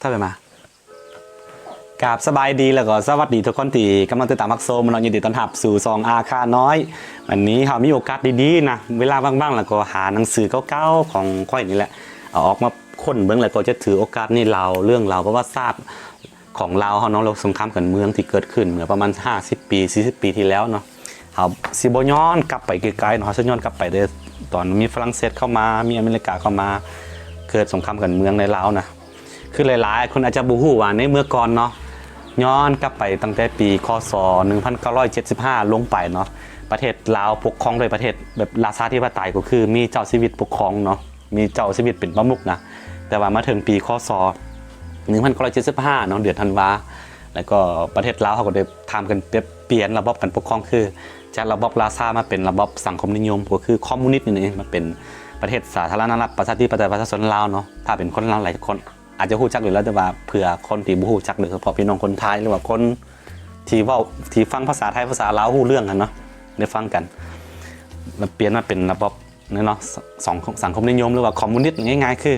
ถ้าไปมากราบสบายดีแล้วก็สวัสดีทุกคนที่กำลังติดตามมักโซมเรายินดีต้อนรับสู่ซองอาคาน้อยวันนี้เรามีโอกาสดีๆนะเวลาบ้างๆแล้วก็หาหนังสือเก่าๆของค่อยนี่แหละเอาออกมาค้นเบื้องแล้วก็จะถือโอกาสนี่เราเรื่องเราเพราะว่าทราบของเราเนาะเราสงครามกันเมืองที่เกิดขึ้นเมื่อประมาณ50 ปี40 ปีที่แล้วเนาะเอาซิโบย้อนกลับไปไกลๆเนาะซิย้อนกลับไปได้ตอนมีฝรั่งเศสเข้ามามีอเมริกาเข้ามาเกิดสงครามกันเมืองในลาวนะคือหลายๆคนอาจจะบูฮู้ว่าในเมื่อก่อนเนาะย้อนกลับไปตั้งแต่ปีคศ1975ลงไปเนาะประเทศลาวปกครองโดยประเทศแบบราชาธิปไตยก็คือมีเจ้าชีวิตปกครองเนาะมีเจ้าชีวิตเป็นประมุขนะแต่ว่ามาถึงปีคศ1975เนาะเดือนธันวาแล้วก็ประเทศลาวเขาก็ได้ทำกันเปลี่ยนระบบการปกครองคือจากระบบราชามาเป็นระบบสังคมนิยมก็คือคอมมิวนิสต์นี่เองมาเป็นประเทศสาธารณรัฐประชาธิปไตยประชาชนลาวเนาะถ้าเป็นคนลาวหลายคนอาจจะรู้จักอยู่แล้วแต่ว่าเผื่อคนที่บ่รู้จักโดยเฉพาะพี่น้องคนไทยหรือว่าคนที่ฟังภาษาไทยภาษาลาวรู้เรื่องกันเนาะได้ฟังกันแล้วเปลี่ยนมาเป็นระบบเนาะสังคมนิยมหรือว่าคอมมิวนิสต์ง่ายๆคือ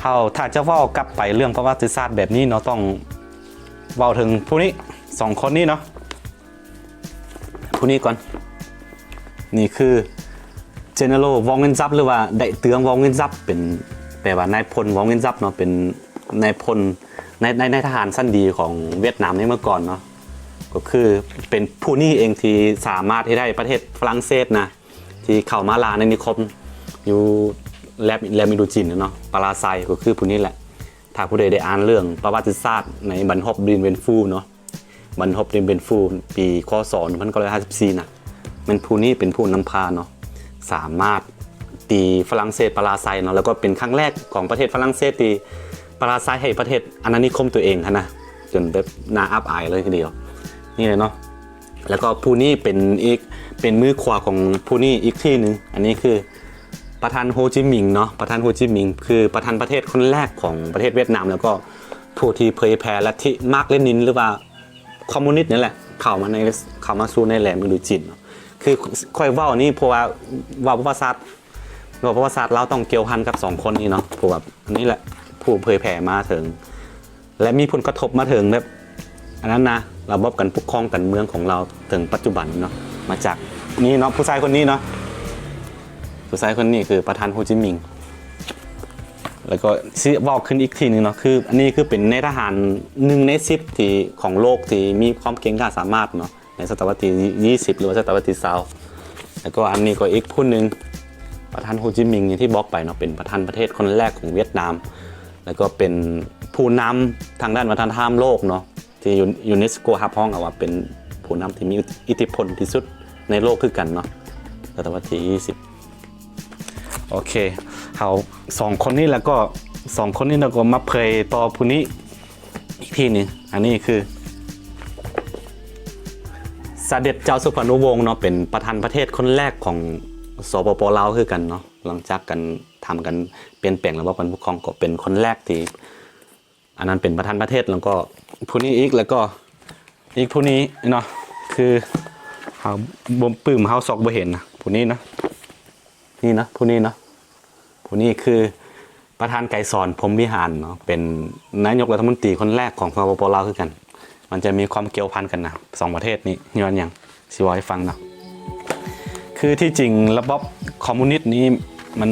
เขาถ้าจะเว้ากลับไปเรื่องประวัติศาสตร์แบบนี้เนาะต้องเว้าถึงผู้นี้2คนนี้เนาะผู้นี้ก่อนนี่คือเจเนอเรลวองเงินซับหรือว่าได้เตืองวองเงินซับเป็นแปลว่านายพลวองเงินซับเนาะเป็นนายพลในทหารสั้นดีของเวียดนามในเมื่อก่อนเนาะก็คือเป็นผู้นี้เองที่สามารถที่ได้ประเทศฝรั่งเศสนะที่เข้ามาลาในนิคมอยู่แลมิดูจินเนาะปาราไซก็คือผู้นี้แหละถ้าผู้ใดได้อ่านเรื่องประวัติศาสตร์ในบันฮอบดินเวนฟูเนาะบันฮอบดินเวนฟูปีคศ1954นะมันผู้นี้เป็นผู้นำพาเนาะสามารถตีฝรั่งเศสปาราไซเนาะแล้วก็เป็นครั้งแรกของประเทศฝรั่งเศสที่ปาราไซให้ประเทศอาณานิคมตัวเองนะจนแบบน่าอับอายเลยทีเดียวนี่เลยเนาะแล้วก็ผู้นี้เป็นมือขวาของผู้นี้อีกที่นึงอันนี้คือประธานโฮจิมินห์เนาะประธานโฮจิมินห์คือประธานประเทศคนแรกของประเทศเวียดนามแล้วก็ผู้ที่เผยแผ่ลัทธิมาร์กเลนินหรือว่าคอมมิวนิสต์นี่แหละเข้ามาสู่ในแหลมอินโดจีนคือค่อยเว้านี่เพราะว่าประวัติศาสตร์เราต้องเกี่ยวพันกับ2คนนี้เนาะเพราะว่าอันนี้แหละผู้เผยแผ่มาถึงและมีผลกระทบมาถึงแบบอันนั้นนะระบบการปกครองกันเมืองของเราถึงปัจจุบันเนาะมาจากนี่เนาะผู้ชายคนนี้เนาะผู้ชายคนนี้คือประธานโฮจิมินห์แล้วก็บอกขึ้นอีกทีนึงเนาะคืออันนี้คือเป็นในทหาร1 ใน 10ที่ของโลกที่มีความเก่งกล้าสามารถเนาะในศตวรรษที่20หรือว่าศตวรรษที่20แล้วก็อันนี้ก็อีกผู้นึงประธานโฮจิมินห์ที่บอกไปเนาะเป็นประธานประเทศคนแรกของเวียดนามแล้วก็เป็นผู้นำทางด้านวัฒนธรรมโลกเนาะที่ยูเนสโกรับรองเอาว่าเป็นผู้นำที่มีอิทธิพลที่สุดในโลกคือกันเนาะศตวรรษที่20โอเคเขา2คนนี้แล้วก็2คนนี้เราก็มาเผยต่อผู้นี้อีกทีนึงอันนี้คือเสด็จเจ้าสุพรรณวงศ์เนาะเป็นประธานประเทศคนแรกของสปป.ลาวคือกันเนาะหลังจากกันทำกันเปลี่ยนแปลงระบบการปกครองก็เป็นคนแรกที่อันนั้นเป็นประธานประเทศแล้วก็ผู้นี้อีกแล้วก็อีกผู้นี้เนาะคือเขาบ่มปื้มเขาซอกบ่เห็นนะผู้นี้นะนี่นะผู้นี้เนาะผู้นี้คือประธานไกรสอนพรหมวิหารเนาะเป็นนายกรัฐมนตรีคนแรกของสปป.ลาวคือกันมันจะมีความเกี่ยวพันกันนะ2ประเทศนี้ย้อนอย่างสิว่าให้ฟังเนาะคือที่จริงระบบคอมมิวนิสต์นี้มัน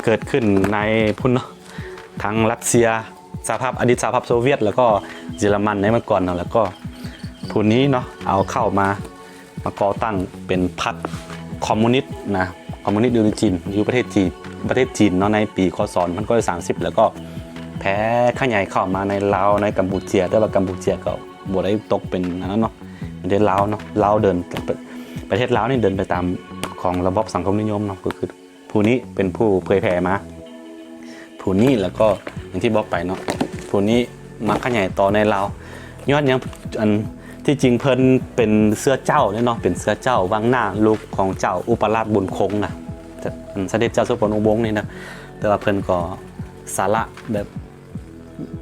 เกิดขึ้นในพุ่นเนาะทั้งรัสเซียอดีตสหภาพโซเวียตแล้วก็เยอรมันในเมื่อก่อนเนาะแล้วก็ผู้นี้เนาะเอาเข้ามาก่อตั้งเป็นพรรคคอมมิวนิสต์นะคอมมิวนิสต์จีนอยู่ประเทศจีนเนาะในปีคศ1930แล้วก็แพ้ขยายเข้ามาในลาวในกัมพูชาแต่ว่ากัมพูชาก็บ่ได้ตกเป็นนั้นเนาะเป็นลาวเนาะลาวเดินประเทศลาวนี่เดินไปตามของระบบสังคมนิยมเนาะก็คือผู้นี้เป็นผู้เผยแผ่มาผู้นี้แล้วก็อย่างที่บอกไปเนาะผู้นี้มาขยายต่อในลาวย้อนยังอันที่จริงเพิ่นเป็นเสื้อเจ้าเนาะเป็นเสื้อเจ้าวังหน้าลูกของเจ้าอุปราชบุญคงนะเสด็จเจ้าสุพรรณวงศ์นี่นะแต่ว่าเพิ่นก็สาระแบบ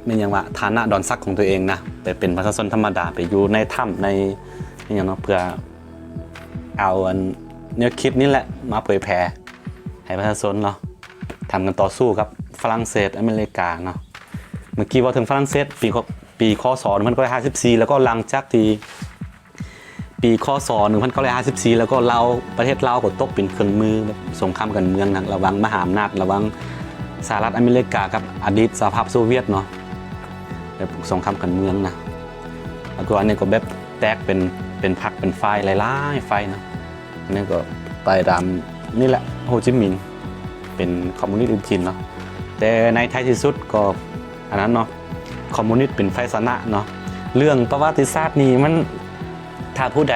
เป็นอย่างว่าฐานะดอนซักของตัวเองนะไปเป็นประชาชนธรรมดาไปอยู่ในถ้ำในอย่างเนาะเพื่อเอาแนวคิดนี่แหละมาเผยแผ่ให้ประชาชนเนาะทำกันต่อสู้กับฝรั่งเศสอเมริกาเนาะ มื่อกี้ว่าถึงฝรั่งเศสปีคศ1954แล้วก็หลังจากที่ปีคศ1954แล้วก็เราประเทศลาวก็ตกเป็นเครื่องมือแบบสงครามกันเมืองนะระหว่างมหาอำนาจระหว่างสหรัฐอเมริกากับอดีตสหภาพโซเวียตเนาะแบบสงครามกันเมืองนะแล้วก็อันนี้ก็แบบแตกเป็นพรรคเป็นฝ่ายหลายๆฝ่ายนะอันนี้ก็ไปตามนี่แหละโฮจิมินห์เป็นคอมมิวนิสต์จีนเนาะแต่ในท้ายที่สุดก็อันนั้นเนาะคอมมิวนิสต์เป็นฝ่ายชนะเนาะเรื่องประวัติศาสตร์นี่มันถ้าผู้ใด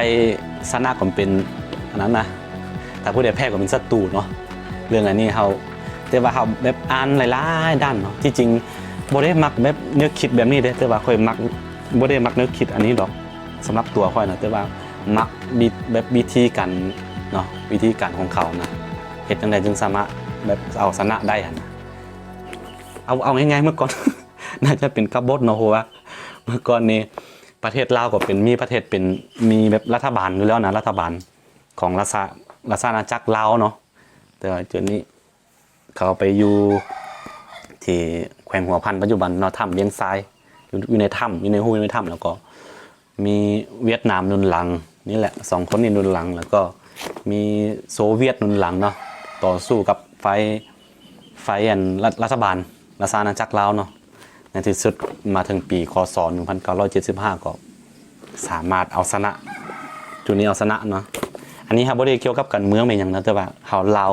ชนะก็เป็นอันนั้นนะถ้าผู้ใดแพ้ก็เป็นศัตรูเนาะเรื่องอันนี้เขาแต่ว่าเขาแบบอ่านหลายๆด้านเนาะที่จริงบ่ได้มักแบบแนวคิดแบบนี้เด้แต่ว่าค่อยมักบ่ได้มักแนวคิดอันนี้ดอกสำหรับตัวค่อยนะแต่ว่ามักแบบวิธีการเนาะวิธีการของเขานะเฮ็ดจังได๋จึงสามารถแบบเอาชนะได้นะเอาง่ายๆเมื่อก่อน น่าจะเป็นกบฏเนาะเพราะว่าเมื่อก่อนนี้ประเทศลาวก็เป็นมีประเทศเป็นมีแบบรัฐบาลอยู่แล้วนะรัฐบาลของราชอาณาจักรลาวเนาะแต่ว่าจุดนี้เขาไปอยู่ที่แขวงหัวพันปัจจุบันเนาะถ้ำเลียงทรายอยู่ในถ้ำอยู่ในห้วยในถ้ำแล้วก็มีเวียดนามหนุนหลังนี่แหละ2คนนี้หนุนหลังแล้วก็มีโซเวียตหนุนหลังเนาะต่อสู้กับไฟอันรัฐบาลราชอาณาจักรลาวเนาะในที่สุดมาถึงปีคศ1975ก็สามารถเอาชนะจุดนี้เอาชนะเนาะอันนี้ครับบ่ได้เกี่ยวกับการเมืองเป็นอย่างนั้นแต่ว่าเรา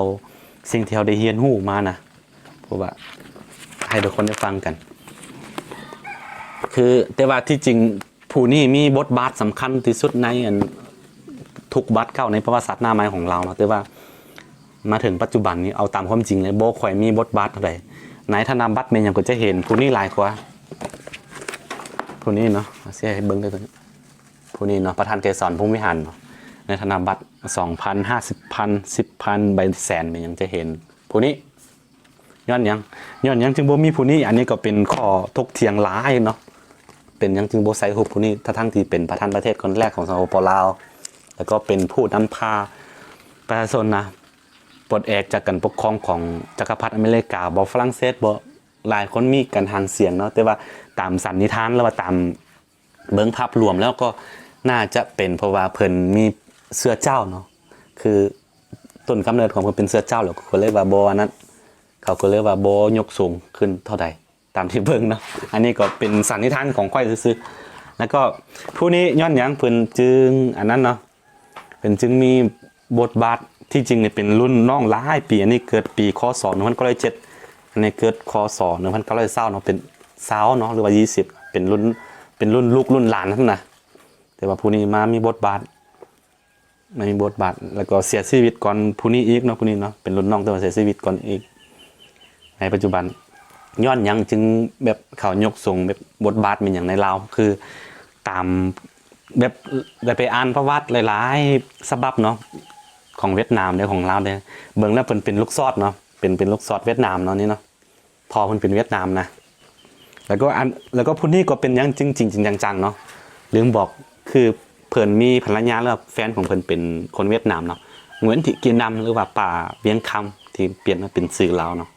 สิ่งที่เราได้เรียนรู้มานะเพราะว่าให้ทุกคนได้ฟังกันคือแต่ว่าที่จริงผู้นี้มีบทบาทสำคัญที่สุดในทุกบัตรเก่าในประวัติศาสตร์หน้าไม้ของเราแต่ว่ามาถึงปัจจุบันนี้เอาตามความจริงเลยโบข่อยมีบทบาทเท่าไหร่ในธนบัตรเป็นอย่างก็จะเห็นผู้นี้หลายกว่าผู้นี้เนาะเสียให้เบิ้งได้ตัวนี้ผู้นี้เนาะประธานเกษรพงษ์วิหารเนาะในธนบัตร 2,000 50,000 10,000 ใบแสนเป็นอย่างจะเห็นผู้นี้ย้อนยังจึงบ่มีผู้นี้อันนี้ก็เป็นข้อถกเถียงหลายเนาะเป็นยังจึงบ่ใส่รูปผู้นี้ทั้งที่เป็นประธานประเทศคนแรกของสปป.ลาวแล้วก็เป็นผู้นำพาประชาชนนะปลดแอกจากการปกครองของจักรพรรดิอเมริกาบ่ฝรั่งเศสบ่หลายคนมีการหางเสียงเนาะแต่ว่าตามสันนิษฐานแล้วว่าตามเบิ่งภาพรวมแล้วก็น่าจะเป็นเพราะว่าเพิ่นมีเสื้อเจ้าเนาะคือต้นกำเนิดของเพิ่นเป็นเสื้อเจ้าแล้วก็เลยว่าบ่นั้นเขาก็เลยว่าบ่ยกสูงขึ้นเท่าใดตามที่เบิ่งเนาะอันนี้ก็เป็นสันนิษฐานของค่อยซื่อๆแล้วก็ผู้นี้ย้อนหยังเพิ่นจึงอันนั้นเนาะเป็นจึงมีบทบาทที่จริงเนี่ยเป็นรุ่นน้องหลายปีอันนี้เกิดปีคศ1907อันนี้เกิดคศ1920เนาะเป็นสาวเนาะหรือว่า20เป็นรุ่นลูกรุ่นหลานนั่นนะแต่ว่าผู้นี้มามีบทบาทแล้วก็เสียชีวิตก่อนผู้นี้อีกเนาะผู้นี้เนาะเป็นรุ่นน้องแต่ว่าเสียชีวิตก่อนอีกในปัจจุบันย้อนยังจึงแบบเขายกส่งแบบบทบาทเป็นอย่างในลาวคือตามแบบได้ไปอ่านประวัติหลายๆฉบับเนาะของเวียดนามได้ของลาวได้เบิ่งแล้วเพิ่นเป็นลูกซอดเนาะเป็นลูกซอดเวียดนามเนาะนี่เนาะพอเพิ่นเป็นเวียดนามนะแล้วก็ผู้นี้ก็เป็นอย่างจริงจังๆเนาะลืมบอกคือเพิ่นมีภรรยาแล้วแฟนของเพิ่นเป็นคนเวียดนามเนาะเหมือนที่กินนำหรือว่าป่าเวียงคำที่เปลี่ยนมาเป็นชื่อลาวเนาะ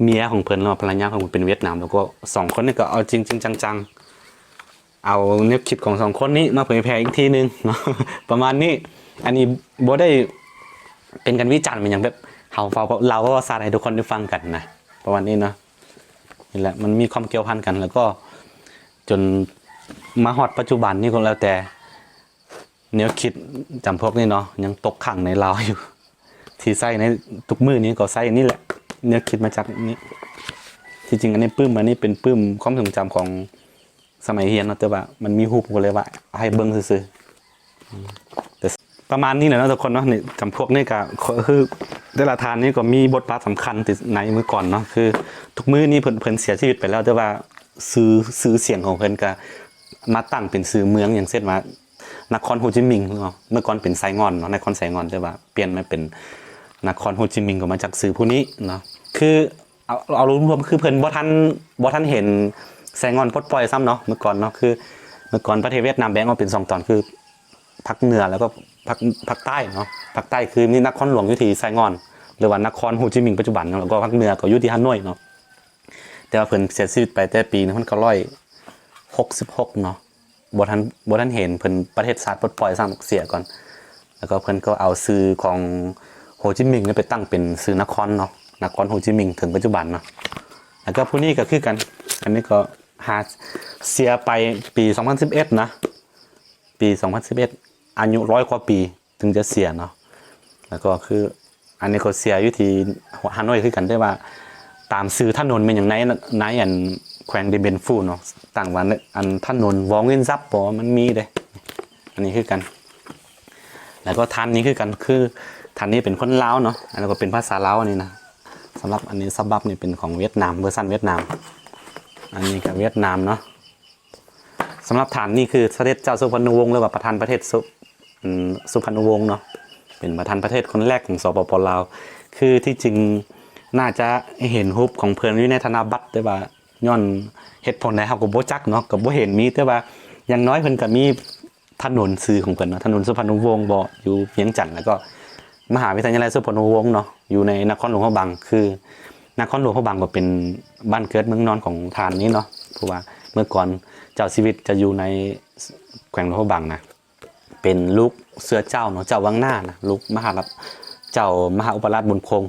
เมียของเพิ่นแล้วภรรยาของเพิ่นเป็นเวียดนามแล้วก็2คนนี้ก็เอาจริงจังๆเอาแนวคิดของ2คนนี้มาเผยแพร่อีกทีนึงเนาะประมาณนี้อันนี้บ่ได้เป็นการวิจารณ์เป็นอย่างแบบเราก็ว่าซาให้ทุกคนได้ฟังกันนะประมาณนี้เนาะนี่แหละมันมีความเกี่ยวพันกันแล้วก็จนมาฮอดปัจจุบันนี่ก็แล้วแต่แนวคิดจำพวกนี้เนาะยังตกขังในเราอยู่ที่ใส่ในทุกมื้อนี้ก็ใส่นี่แหละแนวคิดมาจากนี้ที่จริงอันนี้ปื้มอันนี้เป็นปื้มความทรงจำของสมัยเรียนเนาะแต่ว่ามันมีรูปก็เลยว่าให้เบิ่งซื่อๆแต่ประมาณนี้แหละเนาะทุกคนเนาะนี่จำพวกนี้ก็คือแต่ละทานนี้ก็มีบทบาทสำคัญที่ในเมื่อก่อนเนาะคือทุกมื้อนี้เพิ่นเสียชีวิตไปแล้วแต่ว่าซื้อเสียงของเพิ่นก็มาตั้งเป็นชื่อเมืองอย่างเช่นว่านครโฮจิมินห์เนาะเมื่อก่อนเป็นไซงอนเนาะนครไซงอนแต่ว่าเปลี่ยนมาเป็นนครโฮจิมินห์ก็มาจากชื่อผู้นี้เนาะคือเอารวมๆคือเพิ่นบ่ทันเห็นไซงอนปลดปล่อยซ้ำเนาะเมื่อก่อนเนาะคือเมื่อก่อนประเทศเวียดนามแบ่งออกเป็น2ตอนคือภาคเหนือแล้วก็ภาคใต้เนาะภาคใต้คือนี่นครหลวงอยู่ที่ไซงอนหรือว่านครโฮจิมินห์ปัจจุบันแล้วก็ภาคเหนือก็อยู่ที่ฮานอยเนาะ แต่ว่าเพิ่นเสียชีวิตไปแต่ปี1966เนาะบ่ทันเห็นเพิ่นประเทศชาติปลดปล่อยสร้างเสียก่อนแล้วก็เพิ่นก็เอาชื่อของโฮจิมินห์เนี่ยไปตั้งเป็นชื่อนครเนาะนครโฮจิมินห์ถึงปัจจุบันเนาะแล้วก็ผู้นี้ก็คือกันอันนี้ก็หาเสียไปปี2011นะปี2011อายุ100 กว่าปีถึงจะเสียเนาะแล้วก็คืออันนี้ก็เสียอยู่ที่ฮานอยคือกันได้ว่าตามซื้อถนนเป็นอย่างไหนอันแขวงเดเบนฟูเนาะต่างว่าอันถนนวองเงินซับบ่มันมีเด้อันนี้คือกันแล้วก็ท่านนี้คือกันคือท่านนี้เป็นคนลาวเนาะอันนี้ก็เป็นภาษาลาวอันนี้นะสำหรับอันนี้ซับบับนี่เป็นของเวียดนามเวอร์ชันเวียดนามอันนี้กับเวียดนามเนาะสำหรับฐานนี่คือเสด็จเจ้าสุพรรณวงศ์หรือว่าประธานประเทศสุพรรณวงศ์เนาะเป็นประธานประเทศคนแรกของสปป.ลาวคือที่จริงน่าจะเห็นรูปของเพิ่นอยู่ในธนบัตรแต่ว่าย้อนเหตุผลใดเฮาก็บ่จักเนาะก็บ่เห็นมีแต่ว่าอย่างน้อยเพิ่นก็มีถนนชื่อของเพิ่นเนาะถนนสุพรรณวงศ์บ่อยู่เวียงจันทน์แล้วก็มหาวิทยาลัยสุพรรณวงศ์เนาะอยู่ในนครหลวงพระบางคือนครหลวงพระบางก็เป็นบ้านเกิดเมืองนอนของทานนี้เนาะเพราะว่าเมื่อก่อนเจ้าชีวิตจะอยู่ในแขวงหลวงพระบางนะเป็นลูกเสือเจ้าเนาะเจ้าวังหน้านะลูกเจ้ามหาอุปราชบุญคง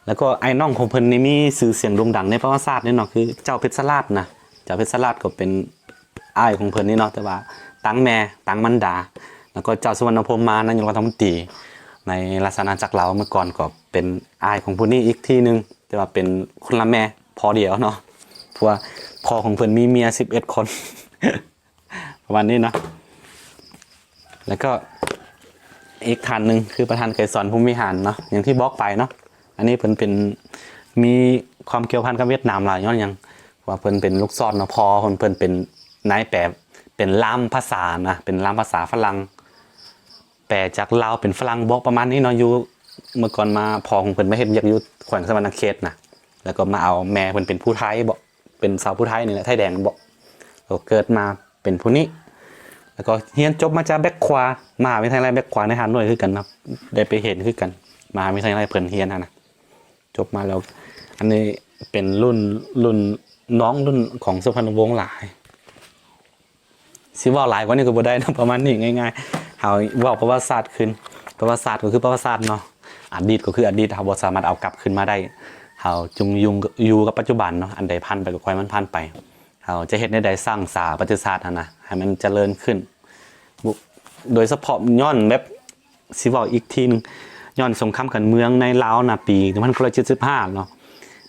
แล้วก็ไอ้น้องของเพิ่นนี่มีชื่อเสียงโด่งดังในประวัติศาสตร์นี่เนาะคือเจ้าเพชรสลัดนะเจ้าเพชรสลัดก็เป็นอ้ายของเพิ่นนี่เนาะแต่ว่าตั้งแม่ตั้งมันดาแล้วก็เจ้าสุวรรณพรหมมานายกรัฐมนตรีในราชอาณาจักรลาวเมื่อก่อนก็เป็นอ้ายของผู้นี้อีกที่นึงแต่ว่าเป็นคนละแม่พอเดียวเนาะเพราะว่าพ่อของเพิ่นมีเมีย11 คน ประมาณนี้เนาะแล้วก็อีกท่านหนึ่งคือประธานไกรสอนภูมิหารเนาะอย่างที่บอกไปเนาะอันนี้เพิ่นเป็นมีความเกี่ยวพันกับเวียดนามหลายย้อนยังว่าเพิ่นเป็นลูกศรเนาะพอเพิ่นเป็นนายแปลเป็นล่ามภาษานะเป็นล่ามภาษาฝรั่งแปลจากลาวเป็นฝรั่งบอกประมาณนี้เนาะอยู่เมื่อก่อนมาพอของเพิ่นมาเฮ็ดอยากอยู่แขวงสวรรณเขตนะแล้วก็มาเอาแม่เพิ่นเป็นผู้ไทยบ่เป็นสาวผู้ไทยนี่แหละไทยแดงบ่ก็เกิดมาเป็นผู้นี้แล้วก็เรียนจบมาจากแบ็คความหาวิทยาลัยแบ็คควาในฮานอยคือกันครับได้ไปเห็นคือกันมหาวิทยาลัยเพิ่นเรียนนะจบมาแล้วอันนี้เป็นรุ่นน้องรุ่นของสุพรรณวงศ์หลายสิว่าหลายกว่านี้ก็บ่ได้นะประมาณนี้ง่ายๆเฮาเว้าประวัติศาสตร์ขึ้นประวัติศาสตร์ก็คือประวัติศาสตร์เนาะอดีตก็คืออดีตเฮาบ่สามารถเอากลับขึ้นมาได้เฮาจงอยู่กับปัจจุบันเนาะอันใดผ่านไปก็ค่อยมันผ่านไปเฮาจะเฮ็ดในใดสร้างสาประวัติศาสตร์นะให้มันเจริญขึ้นโดยเฉพาะย้อนแบบสิเว้าอีกทีนึงย้อนสงครามกันเมืองในลาวนะปี1975เนาะ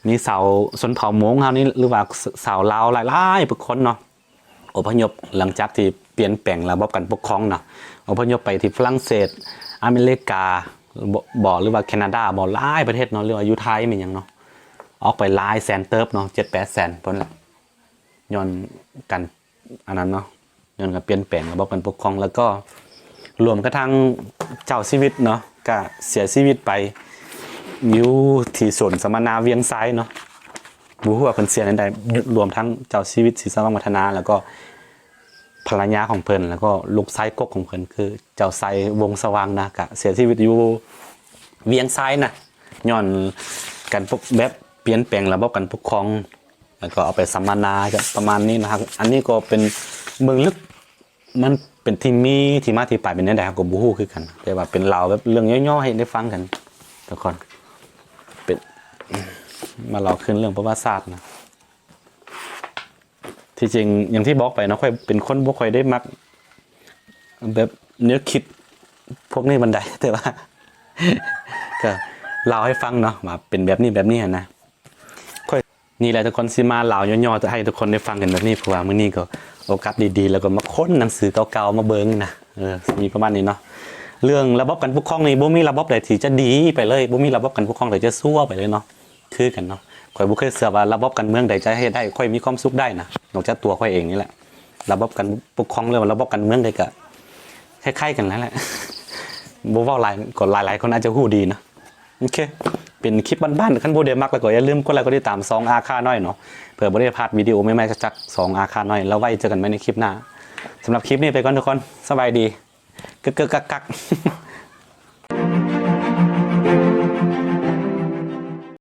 มีสาวชนเผ่ามงเฮานี่หรือว่าสาวลาวหลายๆคนเนาะอพยพหลังจากที่เปลี่ยนแปลงระบบการปกครองเนาะอพยพไปที่ฝรั่งเศสอเมริกาบ่หรือว่าแคนาดาบ่หลายประเทศเนาะหรือว่าอยู่ไทยเป็นหยังเนาะออกไปหลายแสนเติบเนาะ 7-8 แสนเพิ่นละย้อนกันอันนั้นเนาะย้อนกันเปลี่ยนแปลงระบบการปกครองแล้วก็รวมกระทั่งเจ้าชีวิตเนาะก็เสียชีวิตไปอยู่ที่สวนสัมมนาเวียงซ้ายเนาะบ่ฮู้ว่าเพิ่นเสียในใดรวมทั้งเจ้าชีวิตศรีสว่างวัฒนาแล้วก็ภรรยาของเพิ่นแล้วก็ลูกชายกกของเพิ่นคือเจ้าไซวงสว่างนะก็เสียชีวิตอยู่เวียงซ้ายนะย้อนการแบบเปลี่ยนแปลงระบบการปกครองแล้วก็เอาไปสัมมนาก็ประมาณนี้นะครับอันนี้ก็เป็นเมืองลึกมันเป็นที่มาที่ไปเป็นแนวใดก็บ่ฮู้คือกันแต่ว่าเป็นเล่าแบบเรื่องย่อๆให้ได้ฟังกันทุกคนเป็นมาเล่าขึ้นเรื่องประวัติศาสตร์นะที่จริงอย่างที่บอกไปเนาะค่อยเป็นคนบ่ค่อยได้มักแบบเนื้อคิดพวกนี้บันไดแต่ว่าก็เล่าให้ฟังเนาะว่าเป็นแบบนี้นะค่อยนี่แหละทุกคนสิมาเล่าย่อๆจะให้ทุกคนได้ฟังกันแบบนี้เพราะว่ามื้อนี้ก็โอกาสดีๆแล้วก็มาค้นหนังสือเก่าๆมาเบิ่งนะมีประมาณนี้เนาะเรื่องระบบการปกครองนี่บ่มีระบบใดที่จะดีไปเลยบ่มีระบบการปกครองใดจะซั่วไปเลยเนาะคือกันเนาะข่อยบ่เคยเชื่อว่าระบบการเมืองใดจะเฮ็ดได้ค่อยมีความสุขได้นะนอกจากตัวข่อยเองนี่แหละระบบการปกครองหรือว่าระบบการเมืองใดก็คล้ายๆกันนั่นแหละบ่เว้าหลายก็หลายๆคนอาจจะฮู้ดีนะโอเคเป็นคลิปบ้านๆคันบ่ได้มักแล้วก็อย่าลืมกดไลค์กดติดตาม2อาคาน้อยเนาะเพื่อบ่ได้พลาดวิดีโอใหม่ๆจัก2อาคาน้อยแล้วไว้เจอกันใหม่ในคลิปหน้าสำหรับคลิปนี้ไปก่อนทุกคนสบายดีกึกๆกักๆ